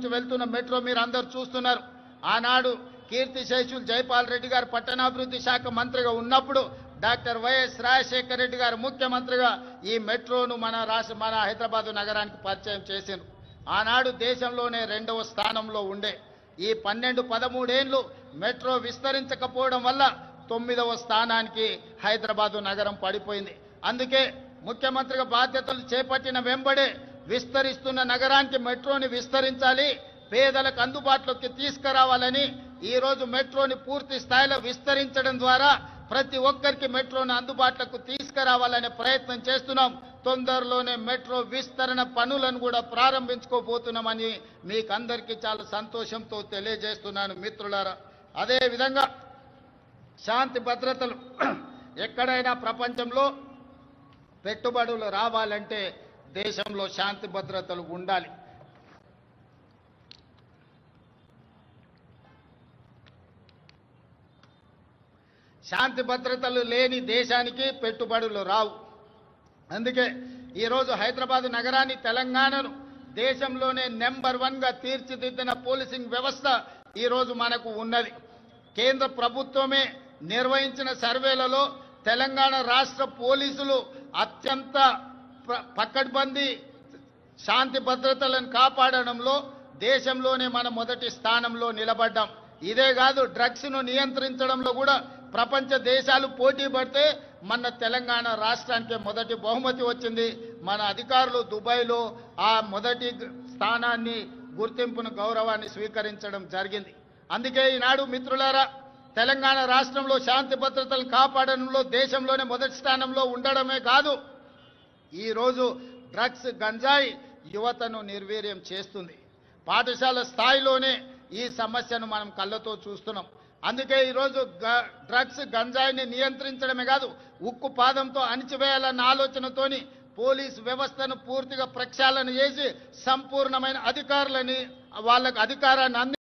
నుంచి వెళ్తున్న మెట్రో మీరు అందరూ చూస్తున్నారు. ఆనాడు కీర్తిశేషులు జైపాల్ రెడ్డి గారు పట్టణాభివృద్ధి శాఖ మంత్రిగా ఉన్నప్పుడు డాక్టర్ వైఎస్ రాజశేఖర రెడ్డి గారు ముఖ్యమంత్రిగా ఈ మెట్రోను మన హైదరాబాద్ నగరానికి పరిచయం చేశారు. ఆనాడు దేశంలోనే 2వ స్థానంలో ఉండే ఈ 12-13 ఏళ్లు మెట్రో విస్తరించకపోవడం వల్ల 9వ స్థానానికి హైదరాబాద్ నగరం పడిపోయింది. అందుకే ముఖ్యమంత్రిగా బాధ్యతలు చేపట్టిన వెంబడే విస్తరిస్తున్న నగరానికి మెట్రోని విస్తరించాలి, పేదలకు అందుబాటులోకి తీసుకురావాలని ఈరోజు మెట్రోని పూర్తి స్థాయిలో విస్తరించడం ద్వారా ప్రతి ఒక్కరికి మెట్రోని అందుబాటులోకి తీసుకురావాలనే ప్రయత్నం చేస్తున్నాం. తొందరలోనే మెట్రో విస్తరణ పనులను కూడా ప్రారంభించుకోబోతున్నామని మీకు అందరికీ చాలా సంతోషంతో తెలియజేస్తున్నాను మిత్రులారా. అదేవిధంగా శాంతి భద్రతలు ఎక్కడైనా ప్రపంచంలో పెట్టుబడులు రావాలంటే దేశంలో శాంతి భద్రతలు ఉండాలి. శాంతి భద్రతలు లేని దేశానికి పెట్టుబడులు రావు. అందుకే ఈరోజు హైదరాబాద్ నగరాన్ని, తెలంగాణను దేశంలోనే నెంబర్ 1గా తీర్చిదిద్దిన పోలీసింగ్ వ్యవస్థ ఈరోజు మనకు ఉన్నది. కేంద్ర ప్రభుత్వమే నిర్వహించిన సర్వేలలో తెలంగాణ రాష్ట్ర పోలీసులు అత్యంత పకడ్బందీ శాంతి భద్రతలను కాపాడడంలో దేశంలోనే మనం మొదటి స్థానంలో నిలబడ్డాం. ఇదే కాదు, డ్రగ్స్ను నియంత్రించడంలో కూడా ప్రపంచ దేశాలు పోటీ పడితే మన తెలంగాణ రాష్ట్రానికి మొదటి బహుమతి వచ్చింది. మన అధికారులు దుబాయ్లో ఆ మొదటి స్థానాన్ని, గుర్తింపును, గౌరవాన్ని స్వీకరించడం జరిగింది. అందుకే ఈనాడు మిత్రులారా, తెలంగాణ రాష్ట్రంలో శాంతి భద్రతలను కాపాడడంలో దేశంలోనే మొదటి స్థానంలో ఉండడమే కాదు, ఈరోజు డ్రగ్స్, గంజాయి యువతను నిర్వీర్యం చేస్తుంది. పాఠశాల స్థాయిలోనే ఈ సమస్యను మనం కళ్ళతో చూస్తున్నాం. అందుకే ఈరోజు డ్రగ్స్, గంజాయిని నియంత్రించడమే కాదు, ఉక్కు పాదంతో అణిచివేయాలన్న ఆలోచనతోని పోలీసు వ్యవస్థను పూర్తిగా ప్రక్షాళన చేసి సంపూర్ణమైన అధికారులని, వాళ్ళకు అధికారాన్ని